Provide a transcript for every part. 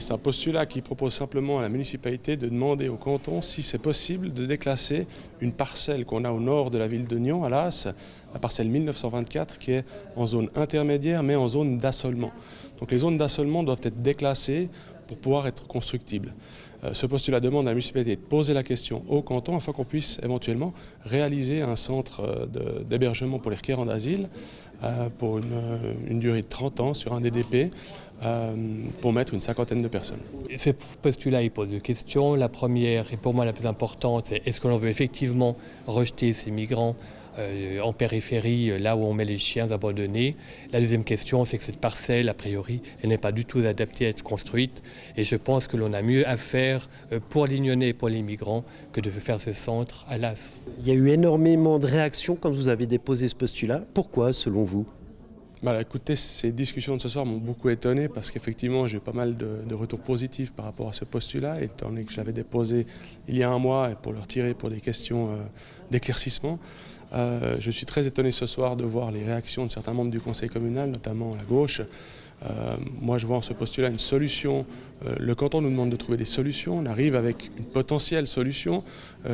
C'est un postulat qui propose simplement à la municipalité de demander au canton si c'est possible de déclasser une parcelle qu'on a au nord de la ville de Nyon, à Las, la parcelle 1924, qui est en zone intermédiaire mais en zone d'assolement. Donc les zones d'assolement doivent être déclassées pour pouvoir être constructibles. Ce postulat demande à la municipalité de poser la question au canton afin qu'on puisse éventuellement réaliser un centre d'hébergement pour les requérants d'asile pour une durée de 30 ans sur un DDP pour mettre une cinquantaine de personnes. Ce postulat, il pose deux questions. La première, et pour moi la plus importante, c'est est-ce que l'on veut effectivement rejeter ces migrants en périphérie, là où on met les chiens abandonnés. La deuxième question, c'est que cette parcelle, a priori, elle n'est pas du tout adaptée à être construite. Et je pense que l'on a mieux à faire pour les Nyonnais et pour les migrants que de faire ce centre à Las. Il y a eu énormément de réactions quand vous avez déposé ce postulat. Pourquoi, selon vous ? Écoutez, ces discussions de ce soir m'ont beaucoup étonné parce qu'effectivement j'ai eu pas mal de retours positifs par rapport à ce postulat, étant donné que je l'avais déposé il y a un mois et pour le retirer pour des questions d'éclaircissement. Je suis très étonné ce soir de voir les réactions de certains membres du conseil communal, notamment la gauche. Moi je vois en ce postulat une solution. Le canton nous demande de trouver des solutions, on arrive avec une potentielle solution.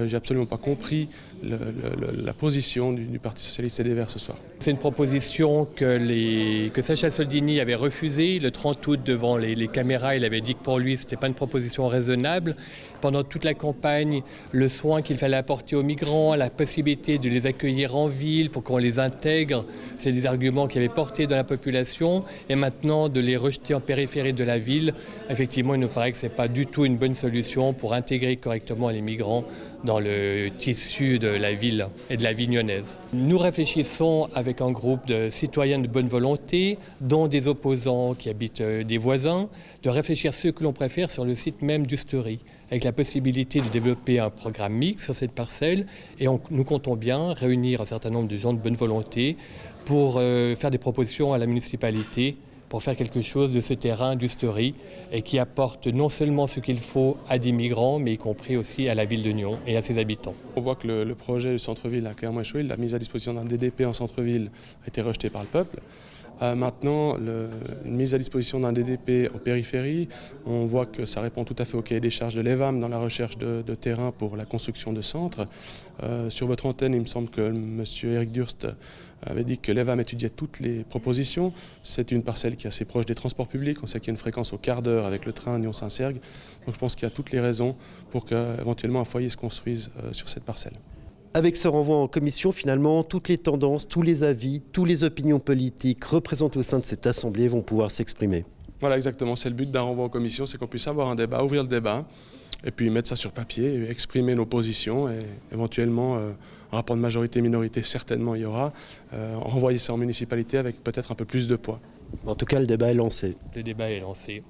J'ai absolument pas compris la position du Parti socialiste et des Verts ce soir. C'est une proposition que Sacha Soldini avait refusée. Le 30 août, devant les caméras, il avait dit que pour lui, ce n'était pas une proposition raisonnable. Pendant toute la campagne, le soin qu'il fallait apporter aux migrants, la possibilité de les accueillir en ville pour qu'on les intègre, c'est des arguments qui avaient porté dans la population. Et maintenant, de les rejeter en périphérie de la ville, effectivement, il nous paraît que ce n'est pas du tout une bonne solution pour intégrer correctement les migrants dans le tissu de la ville et de la vie nyonnaise. Nous réfléchissons avec un groupe de citoyens de bonne volonté, dont des opposants qui habitent des voisins, de réfléchir ce que l'on préfère sur le site même d'Usterie, avec la possibilité de développer un programme mixte sur cette parcelle. Et nous comptons bien réunir un certain nombre de gens de bonne volonté pour faire des propositions à la municipalité pour faire quelque chose de ce terrain d'Usterie et qui apporte non seulement ce qu'il faut à des migrants, mais y compris aussi à la ville de Nyon et à ses habitants. On voit que le projet du centre-ville a clairement échoué. La mise à disposition d'un DDP en centre-ville a été rejetée par le peuple. Maintenant, une mise à disposition d'un DDP en périphérie, on voit que ça répond tout à fait au cahier des charges de l'EVAM dans la recherche de terrain pour la construction de centres. Sur votre antenne, il me semble que M. Eric Durst avait dit que l'EVAM étudiait toutes les propositions. C'est une parcelle qui est assez proche des transports publics. On sait qu'il y a une fréquence au quart d'heure avec le train Nyon-Saint-Sergue. Donc je pense qu'il y a toutes les raisons pour qu'éventuellement un foyer se construise sur cette parcelle. Avec ce renvoi en commission, finalement, toutes les tendances, tous les avis, toutes les opinions politiques représentées au sein de cette assemblée vont pouvoir s'exprimer. Voilà, exactement. C'est le but d'un renvoi en commission, c'est qu'on puisse avoir un débat, ouvrir le débat, et puis mettre ça sur papier, et exprimer nos positions, et éventuellement, un rapport de majorité-minorité, certainement il y aura, renvoyer ça en municipalité avec peut-être un peu plus de poids. En tout cas, le débat est lancé. Le débat est lancé.